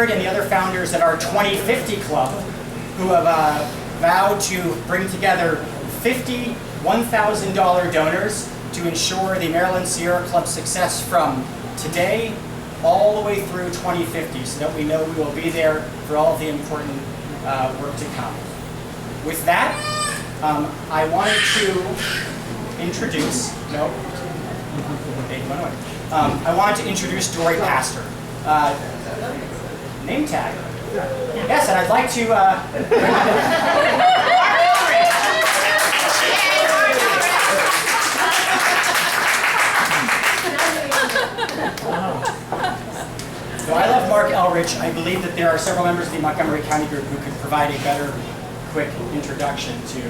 Jared and the other founders at our 2050 Club, who have vowed to bring together 50 $1,000 donors to ensure the Maryland Sierra Club's success from today all the way through 2050, so that we know we will be there for all of the important work to come. With that, I wanted to introduce, I wanted to introduce Dory Pastor. Name tag. Yes, and I'd like to, So I love Mark Elrich. I believe that there are several members of the Montgomery County group who could provide a better, quick introduction to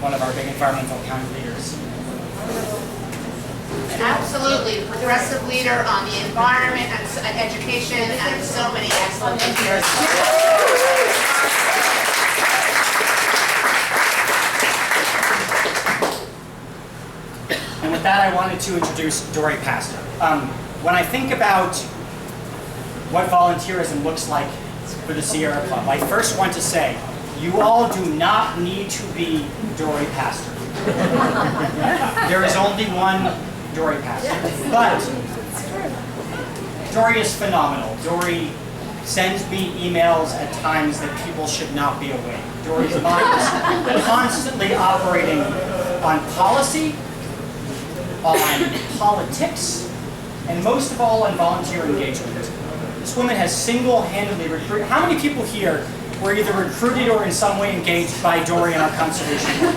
one of our big environmental county leaders. Absolutely, progressive leader on the environment and education and so many excellent things. And with that, I wanted to introduce Dory Pastor. When I think about what volunteerism looks like for the Sierra Club, I first want to say, you all do not need to be Dory Pastor. There is only one Dory Pastor. But Dory is phenomenal. Dory sends me emails at times that people should not be awake. Dory's mind is constantly operating on policy, on politics, and most of all on volunteer engagement. This woman has single-handedly recruited. How many people here were either recruited or in some way engaged by Dory in our conservation work?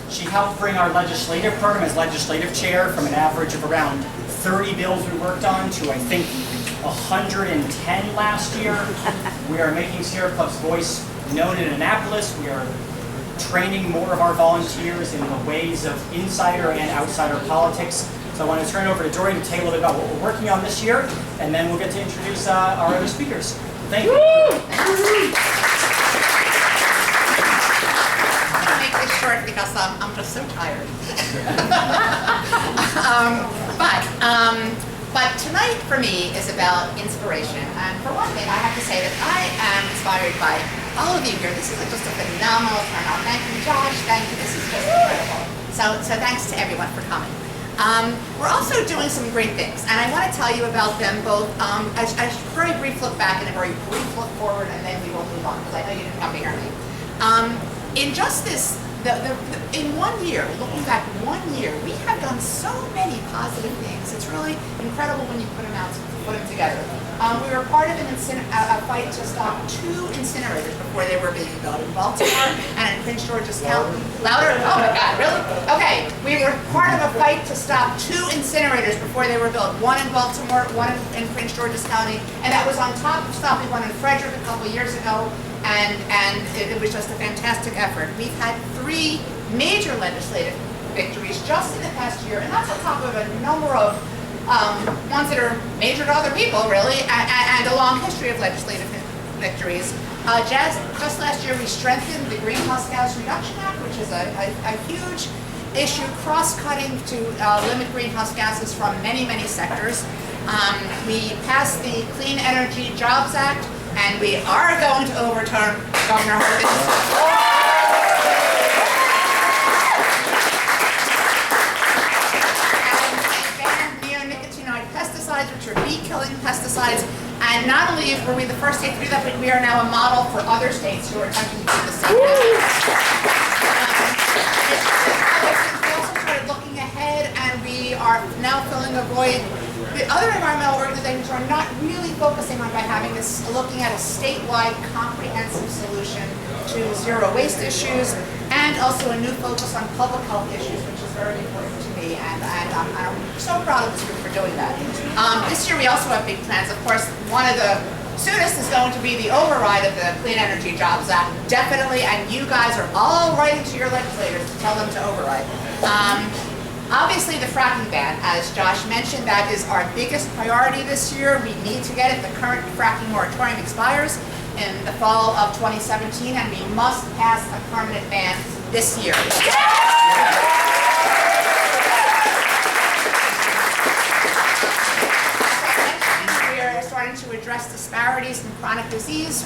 She helped bring our legislative program as legislative chair from an average of around 30 bills we worked on to, I think, 110 last year. We are making Sierra Club's voice known in Annapolis. We are training more of our volunteers in the ways of insider and outsider politics. So I want to turn it over to Dory to tell you a little bit about what we're working on this year, and then we'll get to introduce our other speakers. Thank you. I'm going to make this short because I'm just so tired. But tonight for me is about inspiration. And for one thing, I have to say that I am inspired by all of you here. This is just a phenomenal turnout. Thank you, Josh. Thank you. This is just incredible. So thanks to everyone for coming. We're also doing some great things, and I want to tell you about them both. A very brief look back and a very brief look forward, and then we will move on because I know you didn't come to hear me. In just this, in 1 year, looking back 1 year, we have done so many positive things. It's really incredible when you put them together. We were part of a fight to stop 2 incinerators before they were being built in Baltimore and in Prince George's County. Louder? Oh my God, really? Okay, we were part of a fight to stop 2 incinerators before they were built. One in Baltimore, one in Prince George's County, and that was on top of stopping one in Frederick a couple years ago. And it was just a fantastic effort. We've had 3 major legislative victories just in the past year, and that's on top of a number of ones that are major to other people, really, and a long history of legislative victories. Just last year, we strengthened the Greenhouse Gas Reduction Act, which is a huge issue, cross-cutting to limit greenhouse gases from many, many sectors. We passed the Clean Energy Jobs Act, and we are going to overturn Governor Hogan's pesticides, which are bee-killing pesticides. And not only were we the first state to do that, but we are now a model for other states who are attempting to do the same thing. We also started looking ahead, and we are now filling a void. The other environmental organizations are not really focusing on looking at a statewide comprehensive solution to zero waste issues, and also a new focus on public health issues, which is very important to me, and I'm so proud of this group for doing that. This year we also have big plans. Of course, one of the soonest is going to be the override of the Clean Energy Jobs Act, definitely, and you guys are all writing to your legislators to tell them to override. Obviously, the fracking ban, as Josh mentioned, that is our biggest priority this year. We need to get it. The current fracking moratorium expires in the fall of 2017, and we must pass a permanent ban this year. chronic disease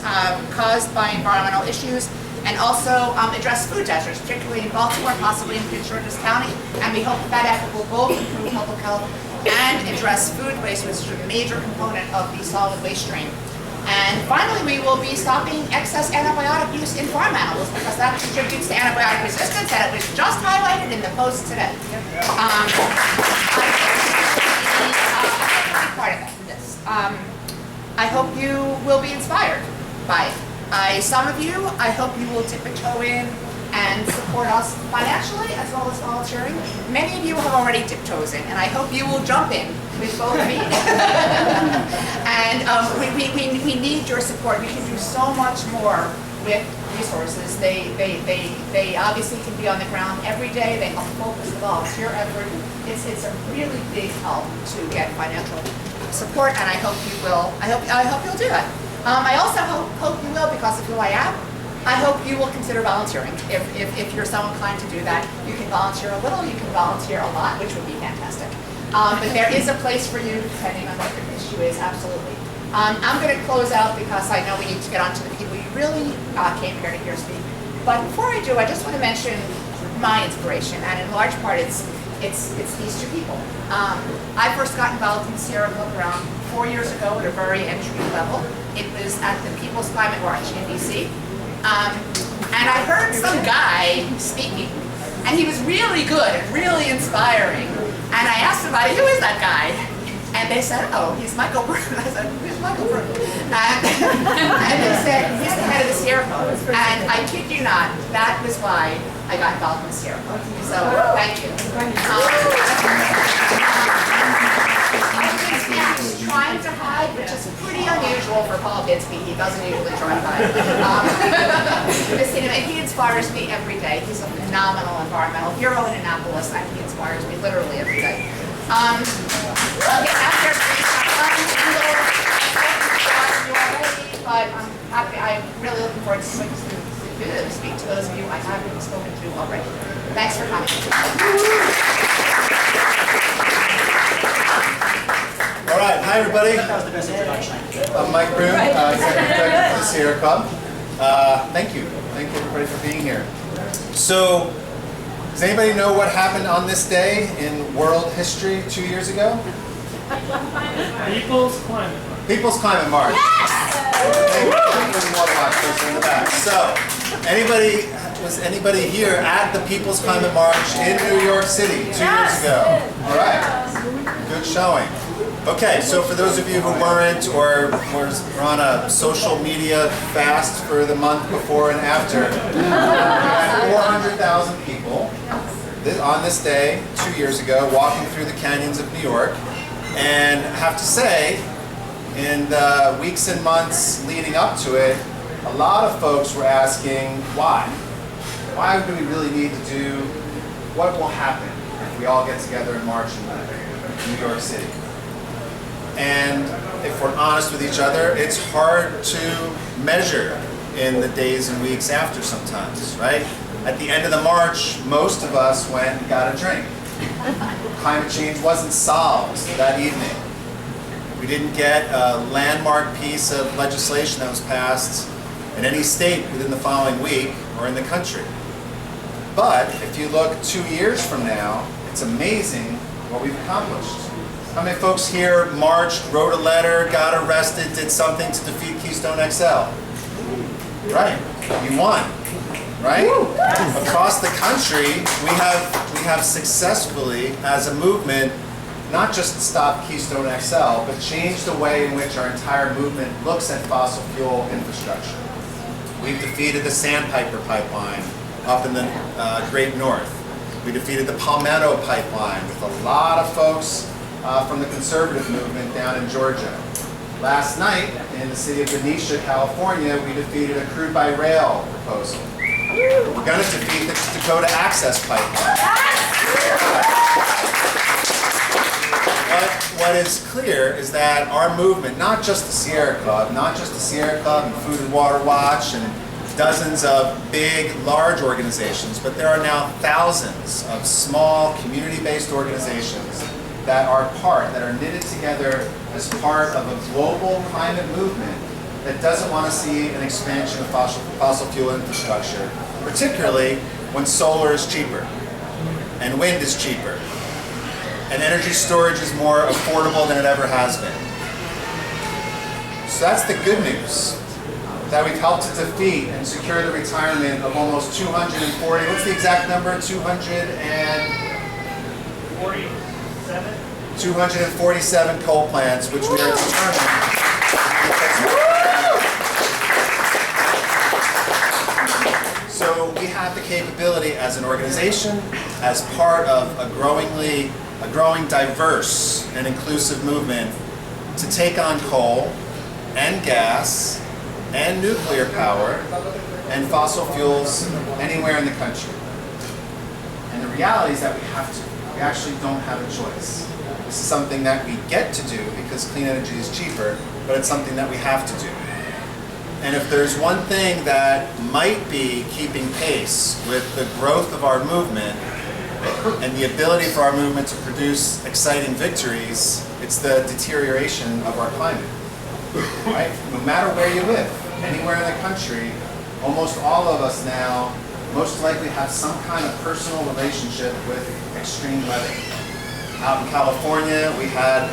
caused by environmental issues, and also address food deserts, particularly in Baltimore, possibly in Prince George's County. And we hope that effort will both improve public health and address food waste, which is a major component of the solid waste stream. And finally, we will be stopping excess antibiotic use in farm animals, because that contributes to antibiotic resistance, and it was just highlighted in the Post today. Part of this. I hope you will be inspired by it. Some of you, I hope you will dip a toe in and support us financially as well as volunteering. Many of you have already dipped toes in, and I hope you will jump in with both feet. And we need your support. We can do so much more with resources. They obviously can be on the ground every day. They help focus the volunteer effort. It's a really big help to get financial support, and I hope you will. I hope you'll do that. I also hope you will, because of who I am. I hope you will consider volunteering. If you're so inclined to do that, you can volunteer a little, you can volunteer a lot, which would be fantastic. But there is a place for you, depending on what your issue is, absolutely. I'm going to close out because I know we need to get on to the people you really came here to hear speak. But before I do, I just want to mention my inspiration, and in large part, it's these two people. I first got involved in the Sierra Club around 4 years ago at a very entry level. It was at the People's Climate March in DC. And I heard some guy speaking, and he was really good and really inspiring. And I asked somebody, who is that guy? And they said, oh, he's Michael Brune. I said, who's Michael Brune? And they said, he's the head of the Sierra Club. And I kid you not, that was why I got involved in the Sierra Club. So, thank you. He's trying to hide, which is pretty unusual for Paul Pinsky. He doesn't usually try to hide. He inspires me every day. He's a phenomenal environmental hero in Annapolis, and he inspires me literally every day. I'll get out there but I'm happy. I'm really looking forward to speak to those of you I haven't spoken to already. Thanks for coming. All right, hi everybody. I'm Mike Brune, Executive Director for the Sierra Club. Thank you everybody for being here. So, does anybody know what happened on this day in world history 2 years ago? People's Climate March. People's Climate March. In the back. So, was anybody here at the People's Climate March in New York City 2 years ago? All right, good showing. Okay, so for those of you who weren't, or were on a social media fast for the month before and after, we had 400,000 people on this day 2 years ago walking through the canyons of New York. And I have to say, in the weeks and months leading up to it, a lot of folks were asking why. Why do we really need to do, what will happen if we all get together and march in New York City? And if we're honest with each other, it's hard to measure in the days and weeks after sometimes, right? At the end of the march, most of us went and got a drink. Climate change wasn't solved that evening. We didn't get a landmark piece of legislation that was passed in any state within the following week or in the country. But if you look 2 years from now, it's amazing what we've accomplished. How many folks here marched, wrote a letter, got arrested, did something to defeat Keystone XL? Right, you won, right? Across the country, we have successfully, as a movement, not just stopped Keystone XL, but changed the way in which our entire movement looks at fossil fuel infrastructure. We've defeated the Sandpiper pipeline up in the Great North. We defeated the Palmetto pipeline with a lot of folks from the conservative movement down in Georgia. Last night, in the city of Benicia, California, we defeated a crude by rail proposal. We're going to defeat the Dakota Access Pipeline. What is clear is that our movement, not just the Sierra Club, and Food and Water Watch, and dozens of big, large organizations, but there are now thousands of small, community-based organizations that are knitted together as part of a global climate movement that doesn't want to see an expansion of fossil fuel infrastructure, particularly when solar is cheaper and wind is cheaper and energy storage is more affordable than it ever has been. So that's the good news, that we've helped to defeat and secure the retirement of almost 240, what's the exact number? 247 coal plants, which we are determined. So we have the capability as an organization, as part of a growing, diverse and inclusive movement, to take on coal and gas and nuclear power and fossil fuels anywhere in the country. And the reality is that we have to. We actually don't have a choice. This is something that we get to do because clean energy is cheaper, but it's something that we have to do. And if there's one thing that might be keeping pace with the growth of our movement and the ability for our movement to produce exciting victories, it's the deterioration of our climate. Right? No matter where you live, anywhere in the country, almost all of us now most likely have some kind of personal relationship with extreme weather. Out in California, we had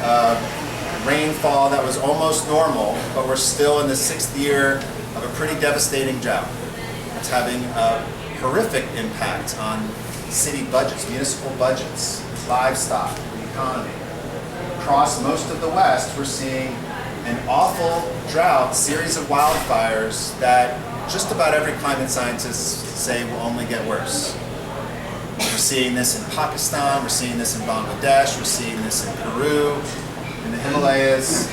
rainfall that was almost normal, but we're still in the 6th year of a pretty devastating drought. It's having a horrific impact on city budgets, municipal budgets, livestock, the economy. Across most of the West, we're seeing an awful drought, series of wildfires that just about every climate scientist say will only get worse. We're seeing this in Pakistan, we're seeing this in Bangladesh, we're seeing this in Peru, in the Himalayas.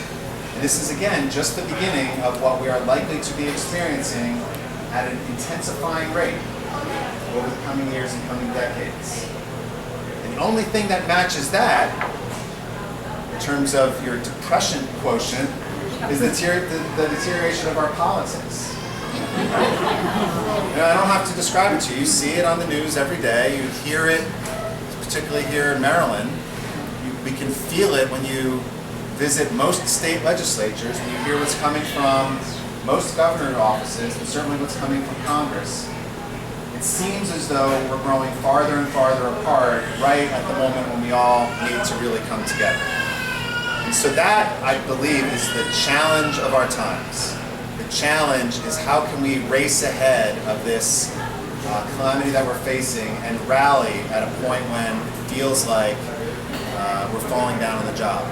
And this is again just the beginning of what we are likely to be experiencing at an intensifying rate over the coming years and coming decades. And the only thing that matches that, in terms of your depression quotient, is the deterioration of our politics. I don't have to describe it to you. You see it on the news every day. You hear it, particularly here in Maryland. We can feel it when you visit most state legislatures, when you hear what's coming from most governor offices, and certainly what's coming from Congress. It seems as though we're growing farther and farther apart right at the moment when we all need to really come together. And so that, I believe, is the challenge of our times. The challenge is how can we race ahead of this calamity that we're facing and rally at a point when it feels like we're falling down on the job.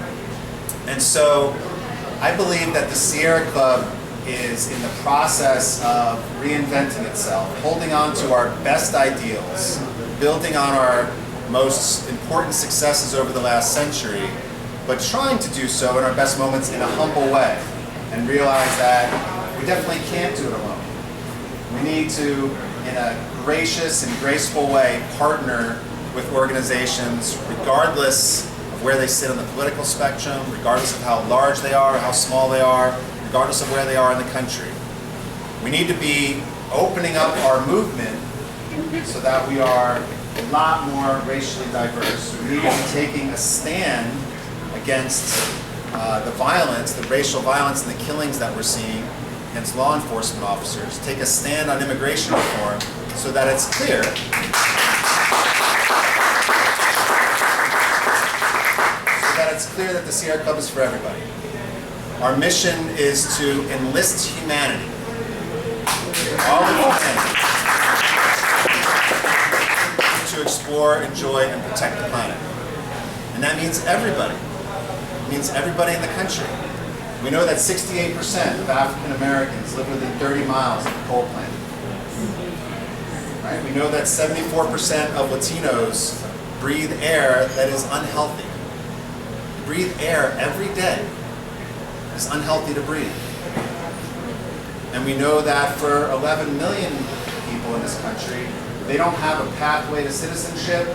And so I believe that the Sierra Club is in the process of reinventing itself, holding on to our best ideals, building on our most important successes over the last century, but trying to do so in our best moments in a humble way and realize that we definitely can't do it alone. We need to, in a gracious and graceful way, partner with organizations regardless of where they sit on the political spectrum, regardless of how large they are or how small they are, regardless of where they are in the country. We need to be opening up our movement so that we are a lot more racially diverse. We need to be taking a stand against the violence, the racial violence and the killings that we're seeing against law enforcement officers, take a stand on immigration reform so that it's clear that the Sierra Club is for everybody. Our mission is to enlist humanity, all of humanity, to explore, enjoy, and protect the planet. And that means everybody. It means everybody in the country. We know that 68% of African Americans live within 30 miles of a coal plant. Right? We know that 74% of Latinos breathe air that is unhealthy. Breathe air every day. It's unhealthy to breathe. And we know that for 11 million people in this country, they don't have a pathway to citizenship,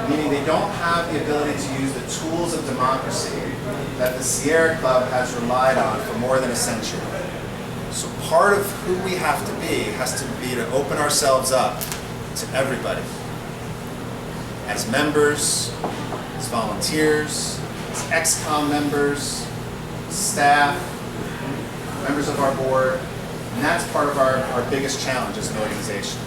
meaning they don't have the ability to use the tools of democracy that the Sierra Club has relied on for more than a century. So part of who we have to be has to be to open ourselves up to everybody. As members, as volunteers, as ex-com members, staff, members of our board, and that's part of our biggest challenge as an organization.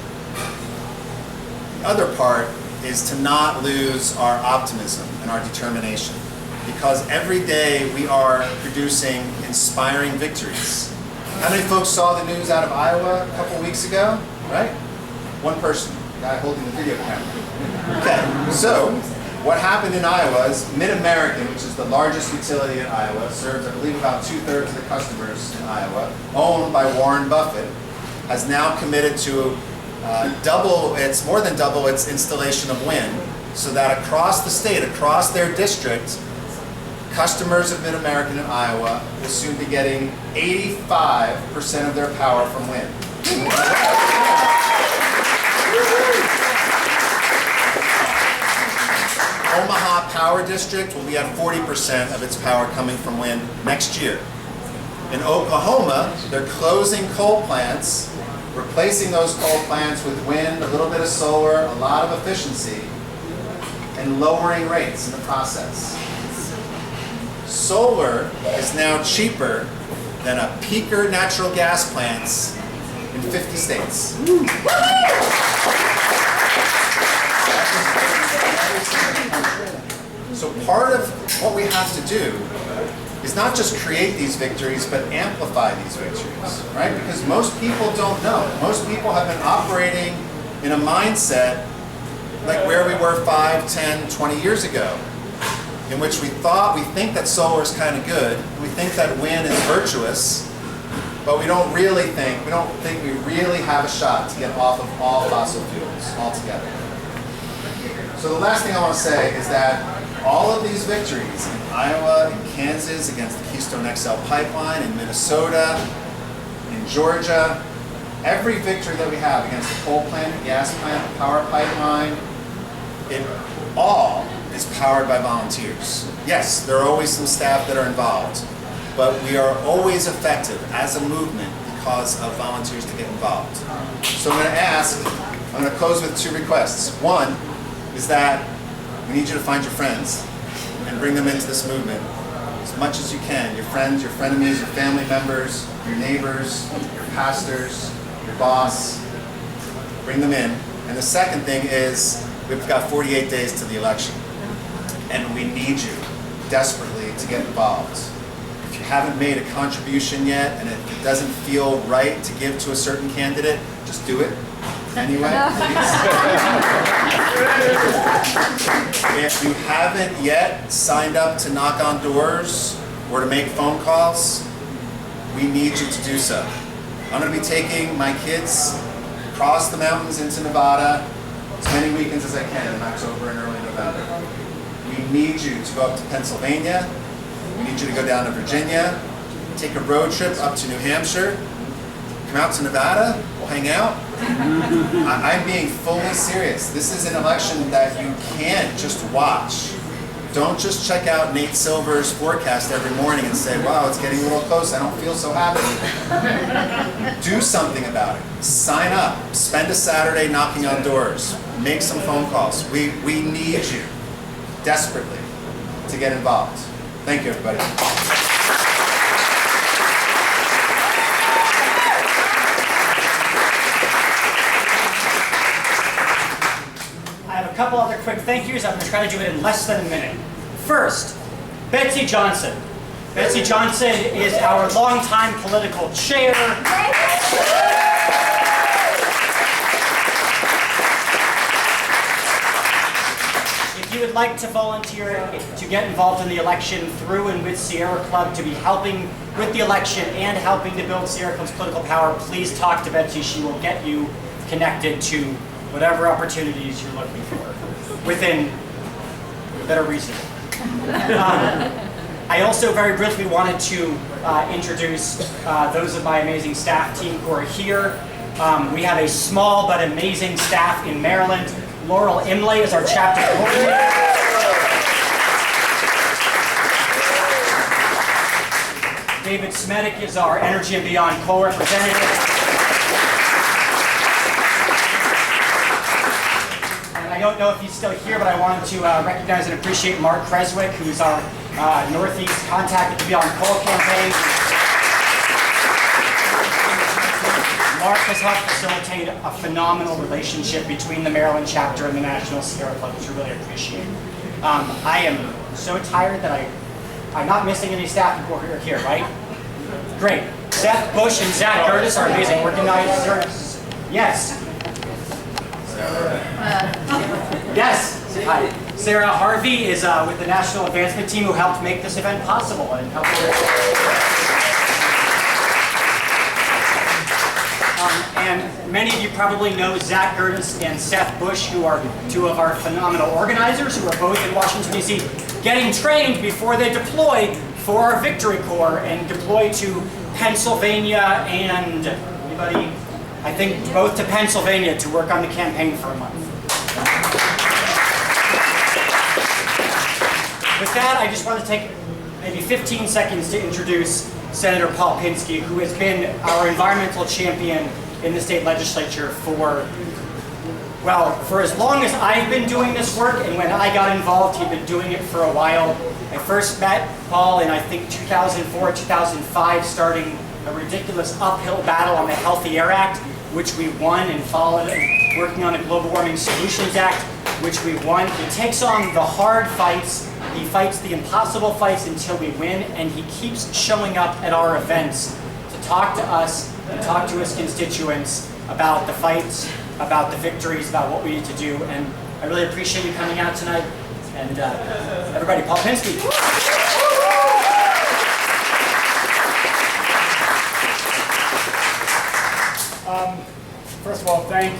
The other part is to not lose our optimism and our determination, because every day we are producing inspiring victories. How many folks saw the news out of Iowa a couple weeks ago, right? One person, the guy holding the video camera. Okay, so what happened in Iowa is Mid-American, which is the largest utility in Iowa, serves, I believe, about 2/3 of the customers in Iowa, owned by Warren Buffett, has now committed to more than double its installation of wind, so that across the state, across their district, customers of Mid-American in Iowa will soon be getting 85% of their power from wind. Omaha Power District will be at 40% of its power coming from wind next year. In Oklahoma, they're closing coal plants, replacing those coal plants with wind, a little bit of solar, a lot of efficiency, and lowering rates in the process. Solar is now cheaper than a peaker natural gas plants in 50 states. So part of what we have to do is not just create these victories, but amplify these victories, right? Because most people don't know. Most people have been operating in a mindset like where we were 5, 10, 20 years ago, in which we think that solar is kind of good, we think that wind is virtuous, but we don't think we really have a shot to get off of all fossil fuels altogether. So the last thing I want to say is that all of these victories in Iowa, in Kansas, against the Keystone XL pipeline, in Minnesota, in Georgia, every victory that we have against the coal plant, the gas plant, the power pipeline, it all is powered by volunteers. Yes, there are always some staff that are involved, but we are always effective as a movement because of volunteers to get involved. So I'm going to close with 2 requests. One is that we need you to find your friends and bring them into this movement as much as you can. Your friends, your frenemies, your family members, your neighbors, your pastors, your boss. Bring them in. And the second thing is we've got 48 days to the election, and we need you desperately to get involved. If you haven't made a contribution yet and it doesn't feel right to give to a certain candidate, just do it anyway, please. If you haven't yet signed up to knock on doors or to make phone calls, we need you to do so. I'm going to be taking my kids across the mountains into Nevada as many weekends as I can in October and early November. We need you to go up to Pennsylvania. We need you to go down to Virginia, take a road trip up to New Hampshire, come out to Nevada, we'll hang out. I'm being fully serious. This is an election that you can't just watch. Don't just check out Nate Silver's forecast every morning and say, wow, it's getting a little close, I don't feel so happy. Do something about it. Sign up. Spend a Saturday knocking on doors. Make some phone calls. We need you desperately to get involved. Thank you, everybody. A couple other quick thank yous. I'm going to try to do it in less than a minute. First, Betsy Johnson. Betsy Johnson is our longtime political chair. If you would like to volunteer to get involved in the election through and with Sierra Club to be helping with the election and helping to build Sierra Club's political power, please talk to Betsy. She will get you connected to whatever opportunities you're looking for, within better reason. I also very briefly wanted to introduce those of my amazing staff team who are here. We have a small but amazing staff in Maryland. Laurel Imlay is our chapter coordinator. David Smedick is our Energy and Beyond co-representative. I don't know if he's still here, but I wanted to recognize and appreciate Mark Creswick, who's our Northeast contact at the Beyond Coal campaign. Mark has helped facilitate a phenomenal relationship between the Maryland chapter and the National Sierra Club, which we really appreciate. I am so tired that I'm not missing any staff who are here, right? Great. Seth Bush and Zach Curtis are amazing organizers. Yes. Yes. Hi. Sarah Harvey is with the National Advancement Team who helped make this event possible and helped. And many of you probably know Zach Curtis and Seth Bush, who are two of our phenomenal organizers who are both in Washington, D.C., getting trained before they deploy for our Victory Corps and deploy to Pennsylvania and, anybody? I think both to Pennsylvania to work on the campaign for a month. With that, I just want to take maybe 15 seconds to introduce Senator Paul Pinsky, who has been our environmental champion in the state legislature for as long as I've been doing this work, and when I got involved, he'd been doing it for a while. I first met Paul in, I think, 2004, 2005, starting a ridiculous uphill battle on the Healthy Air Act, which we won, and followed it, working on a Global Warming Solutions Act, which we won. He takes on the hard fights, he fights the impossible fights until we win, and he keeps showing up at our events to talk to us, to talk to his constituents about the fights, about the victories, about what we need to do. And I really appreciate you coming out tonight. And everybody, Paul Pinsky. First of all, thank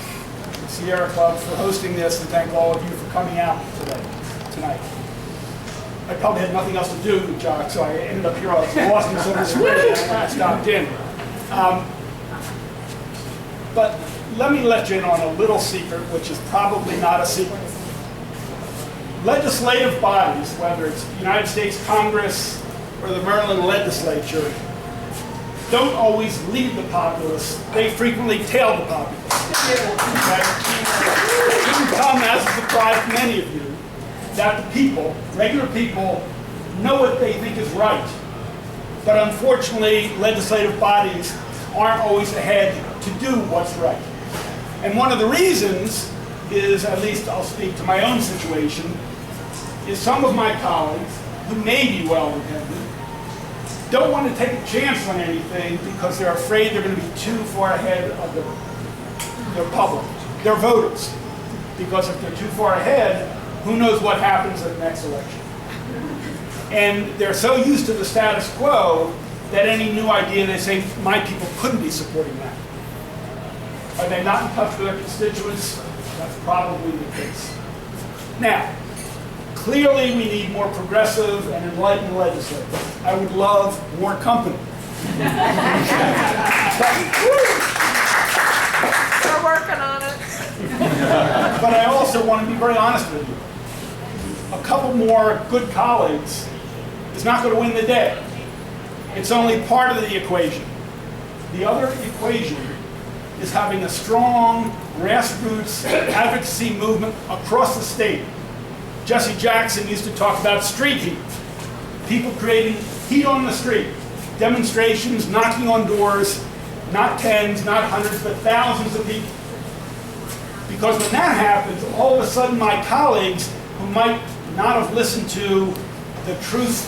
the Sierra Club for hosting this, and thank all of you for coming out tonight. I probably had nothing else to do, Jock, so I ended up here. I was lost in some of this way, and I stopped in. But let me let you in on a little secret, which is probably not a secret. Legislative bodies, whether it's the United States Congress or the Maryland legislature, don't always lead the populace. They frequently tail the populace. Okay? It didn't come as a surprise to many of you that the people, regular people, know what they think is right. But unfortunately, legislative bodies aren't always ahead to do what's right. And one of the reasons is, at least I'll speak to my own situation, is some of my colleagues, who may be well-intended, don't want to take a chance on anything because they're afraid they're going to be too far ahead of their public, their voters. Because if they're too far ahead, who knows what happens at the next election. And they're so used to the status quo that any new idea, they say, my people couldn't be supporting that. Are they not in touch with their constituents? That's probably the case. Now, clearly we need more progressive and enlightened legislators. I would love more company. We're working on it. But I also want to be very honest with you. A couple more good colleagues is not going to win the day. It's only part of the equation. The other equation is having a strong grassroots advocacy movement across the state. Jesse Jackson used to talk about street heat. People creating heat on the street. Demonstrations, knocking on doors, not tens, not hundreds, but thousands of people. Because when that happens, all of a sudden my colleagues who might not have listened to the truth,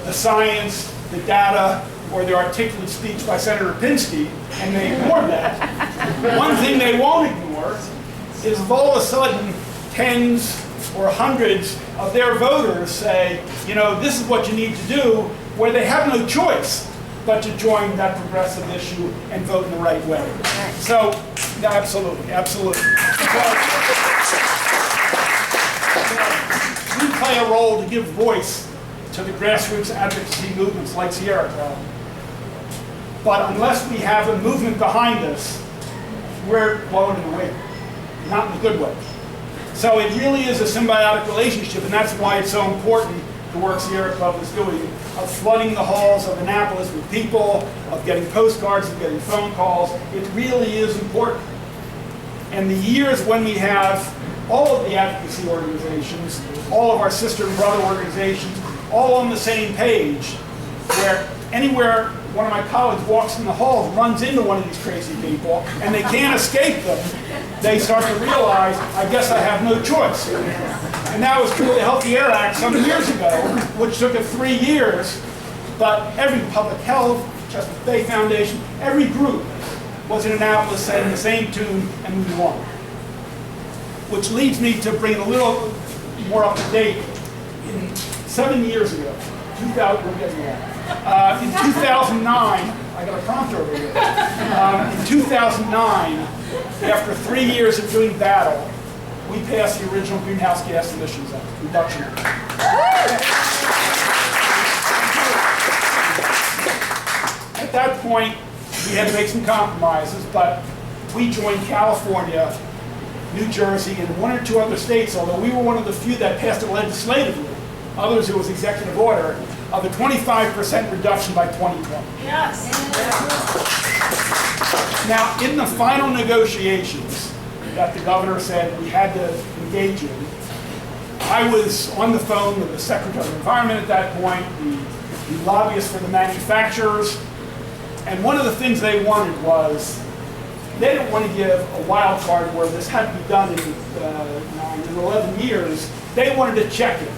the science, the data, or the articulate speech by Senator Pinsky, and they ignored that. One thing they won't ignore is if all of a sudden tens or hundreds of their voters say, you know, this is what you need to do, where they have no choice but to join that progressive issue and vote in the right way. So, absolutely, absolutely. We play a role to give voice to the grassroots advocacy movements like Sierra Club. But unless we have a movement behind us, we're blowing in the wind, not in a good way. So it really is a symbiotic relationship, and that's why it's so important the work Sierra Club is doing, of flooding the halls of Annapolis with people, of getting postcards, of getting phone calls. It really is important. And the years when we have all of the advocacy organizations, all of our sister and brother organizations, all on the same page, where anywhere one of my colleagues walks in the halls, runs into one of these crazy people, and they can't escape them, they start to realize, I guess I have no choice. And that was true of the Healthy Air Act some years ago, which took it 3 years, but every public health, Chesapeake Bay Foundation, every group was in Annapolis saying the same tune, and we won. Which leads me to bring it a little more up to date. 7 years ago, 2000, we're getting there. In 2009, I got a prompter over here. In 2009, after 3 years of doing battle, we passed the original Greenhouse Gas Emissions Act, Reduction Act. At that point, we had to make some compromises, but we joined California, New Jersey, and 1 or 2 other states, although we were one of the few that passed it legislatively. Others, it was executive order, of a 25% reduction by 2020. Yes. Now, in the final negotiations that the governor said we had to engage in, I was on the phone with the Secretary of the Environment at that point, the lobbyists for the manufacturers, and one of the things they wanted was they didn't want to give a wild card where this had to be done in 9 and 11 years. They wanted to check it.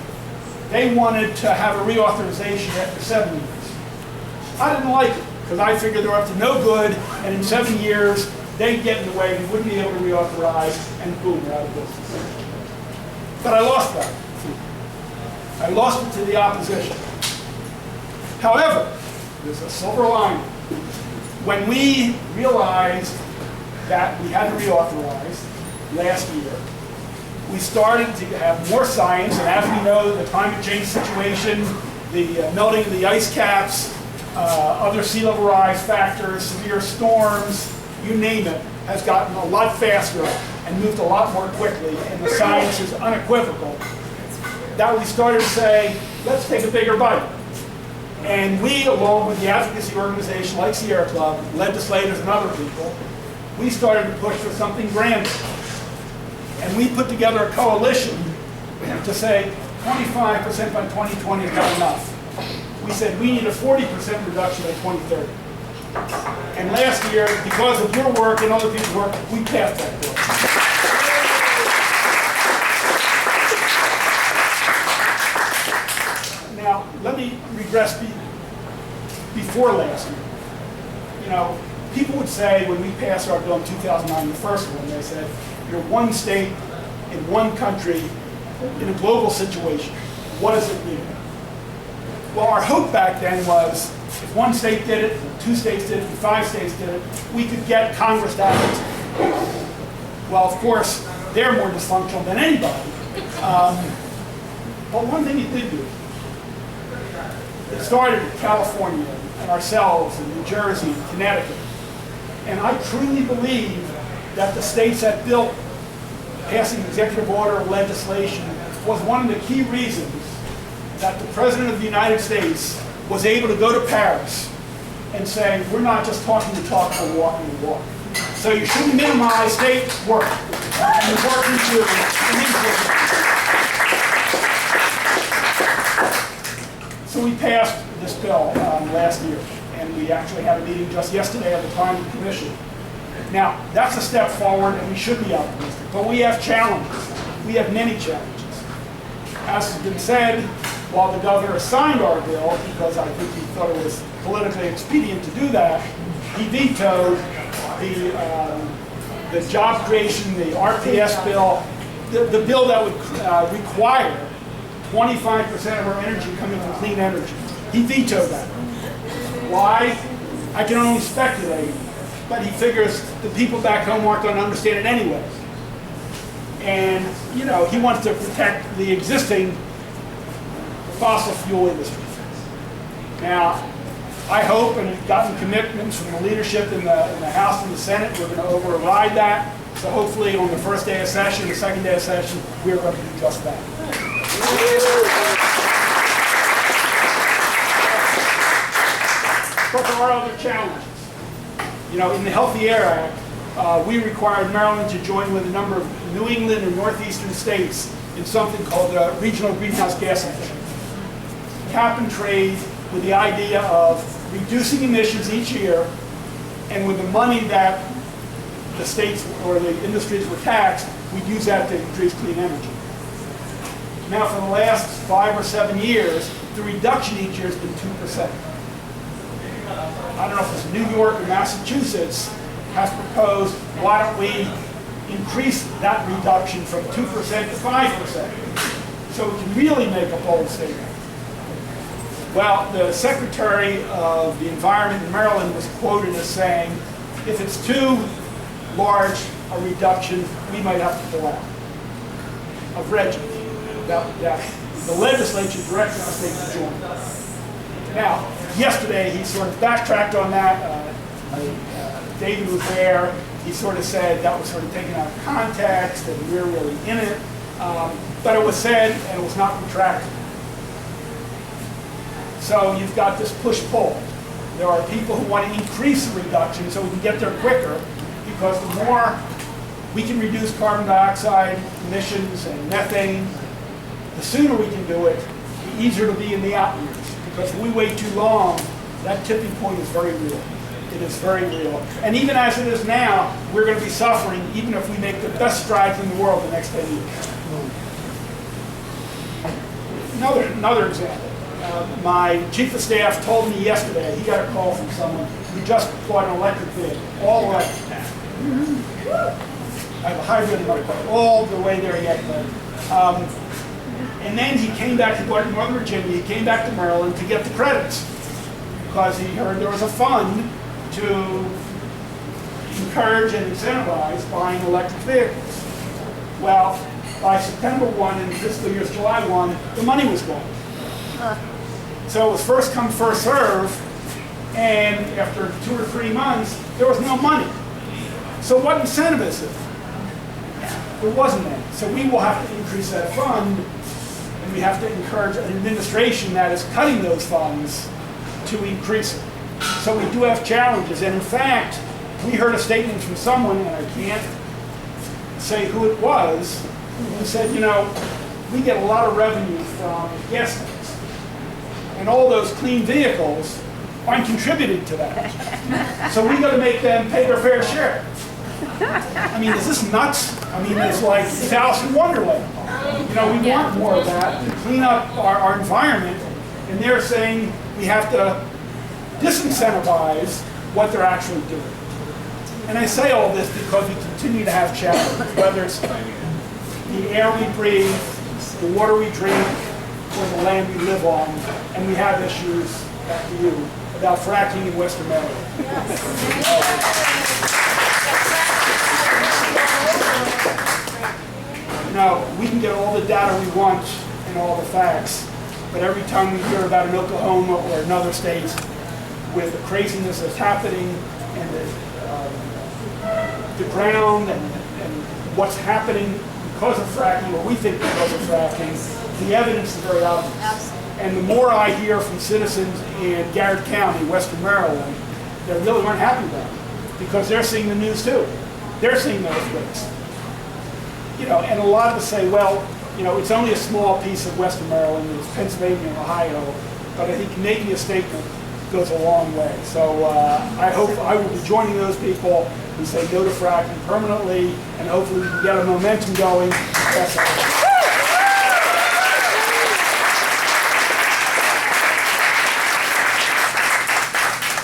They wanted to have a reauthorization after 7 years. I didn't like it because I figured they were up to no good, and in 7 years they'd get in the way, we wouldn't be able to reauthorize, and boom, we're out of business. But I lost that. I lost it to the opposition. However, there's a silver lining. When we realized that we had to reauthorize last year, we started to have more science, and as we know, the climate change situation, the melting of the ice caps, other sea level rise factors, severe storms, you name it, has gotten a lot faster and moved a lot more quickly, and the science is unequivocal, that we started to say, let's take a bigger bite. And we, along with the advocacy organization like Sierra Club, legislators and other people, we started to push for something grander. And we put together a coalition to say 25% by 2020 is not enough. We said we need a 40% reduction by 2030. And last year, because of your work and other people's work, we passed that bill. Now, let me regress before last year. You know, people would say when we passed our bill in 2009, the first one, they said, you're one state in one country in a global situation. What does it mean? Well, our hope back then was if one state did it, 2 states did it, and 5 states did it, we could get Congress to act. Well, of course, they're more dysfunctional than anybody. But one thing it did do, it started in California and ourselves and New Jersey and Connecticut. And I truly believe that the states that built passing executive order legislation was one of the key reasons that the President of the United States was able to go to Paris and say, we're not just talking the talk, we're walking the walk. So you shouldn't minimize state work and the work we do in these places. So we passed this bill last year, and we actually had a meeting just yesterday at the Climate Commission. Now, that's a step forward, and we should be optimistic. But we have challenges. We have many challenges. As has been said, while the governor signed our bill, because I think he thought it was politically expedient to do that, he vetoed the job creation, the RPS bill, the bill that would require 25% of our energy coming from clean energy. He vetoed that. Why? I can only speculate. But he figures the people back home aren't going to understand it anyway. And, you know, he wants to protect the existing fossil fuel industry. Now, I hope, and we've gotten commitments from the leadership in the House and the Senate, we're going to override that. So hopefully on the first day of session, the second day of session, we're going to do just that. But there are other challenges. You know, in the Healthy Air Act, we required Maryland to join with a number of New England and Northeastern states in something called regional greenhouse gas emissions. Cap and trade with the idea of reducing emissions each year, and with the money that the states or the industries were taxed, we'd use that to increase clean energy. Now, for the last 5 or 7 years, the reduction each year has been 2%. I don't know if it's New York or Massachusetts has proposed, why don't we increase that reduction from 2% to 5%, so we can really make a bold statement. Well, the Secretary of the Environment in Maryland was quoted as saying, if it's too large a reduction, we might have to pull out. I've read that the legislature directed the state to join. Now, yesterday he sort of backtracked on that. David was there. He sort of said that was sort of taken out of context and we're really in it. But it was said and it was not retracted. So you've got this push-pull. There are people who want to increase the reduction so we can get there quicker, because the more we can reduce carbon dioxide emissions and methane, the sooner we can do it, the easier it'll be in the out years. Because if we wait too long, that tipping point is very real. It is very real. And even as it is now, we're going to be suffering even if we make the best strides in the world the next 10 years. Another example. My chief of staff told me yesterday, he got a call from someone who just bought an electric vehicle, all electric. I have a hybrid in my car, all the way there yet. And then he came back, he bought in Northern Virginia, he came back to Maryland to get the credits because he heard there was a fund to encourage and incentivize buying electric vehicles. Well, by September 1 and fiscal year's July 1, the money was gone. So it was first come, first serve, and after 2 or 3 months, there was no money. So what incentive is it? There wasn't any. So we will have to increase that fund, and we have to encourage an administration that is cutting those funds to increase it. So we do have challenges, and in fact, we heard a statement from someone, and I can't say who it was, who said, you know, we get a lot of revenue from gas tanks, and all those clean vehicles aren't contributing to that. So we got to make them pay their fair share. I mean, is this nuts? I mean, it's like Alice in Wonderland. You know, we want more of that to clean up our environment, and they're saying we have to disincentivize what they're actually doing. And I say all this because we continue to have challenges, whether it's the air we breathe, the water we drink, or the land we live on, and we have issues, back to you, about fracking in Western Maryland. Now, we can get all the data we want and all the facts, but every time we hear about an Oklahoma or another state with the craziness that's happening and the ground and what's happening because of fracking, or we think because of fracking, the evidence is very obvious. And the more I hear from citizens in Garrett County, Western Maryland, they really aren't happy about it because they're seeing the news too. They're seeing the earthquakes. You know, and a lot of us say, well, you know, it's only a small piece of Western Maryland, it's Pennsylvania and Ohio, but I think making a statement goes a long way. So I hope I will be joining those people who say no to fracking permanently, and hopefully we can get a momentum going. That's all.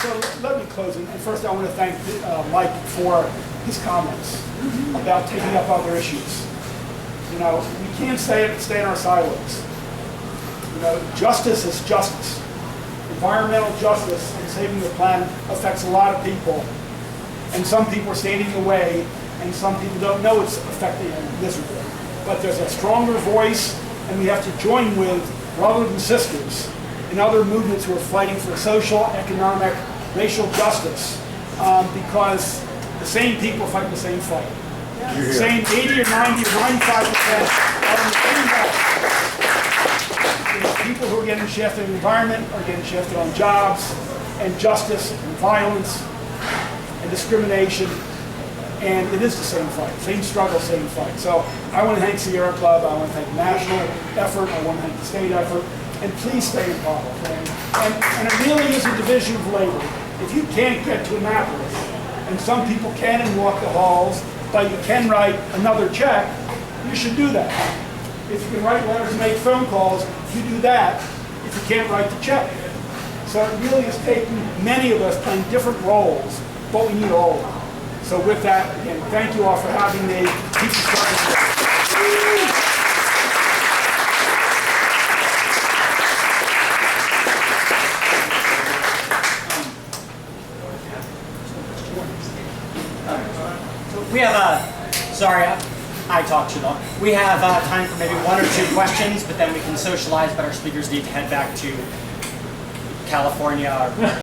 So let me close. And first I want to thank Mike for his comments about taking up other issues. You know, we can't stay in our silos. You know, justice is justice. Environmental justice and saving the planet affects a lot of people. And some people are standing in the way, and some people don't know it's affecting them miserably. But there's a stronger voice, and we have to join with brothers and sisters in other movements who are fighting for social, economic, racial justice, because the same people fight the same fight. The same 80 or 90 or 95% are in the same battle. People who are getting shafted in the environment are getting shafted on jobs and justice and violence and discrimination. And it is the same fight, same struggle, same fight. So I want to thank Sierra Club, I want to thank the national effort, I want to thank the state effort, and please stay involved. And it really is a division of labor. If you can't get to Annapolis, and some people can and walk the halls, but you can write another check, you should do that. If you can write letters and make phone calls, you do that if you can't write the check. So it really is taking many of us playing different roles, but we need all of them. So with that, again, thank you all for having me. Keep the We have sorry, I talked too long. We have time for maybe 1 or 2 questions, but then we can socialize, but our speakers need to head back to California.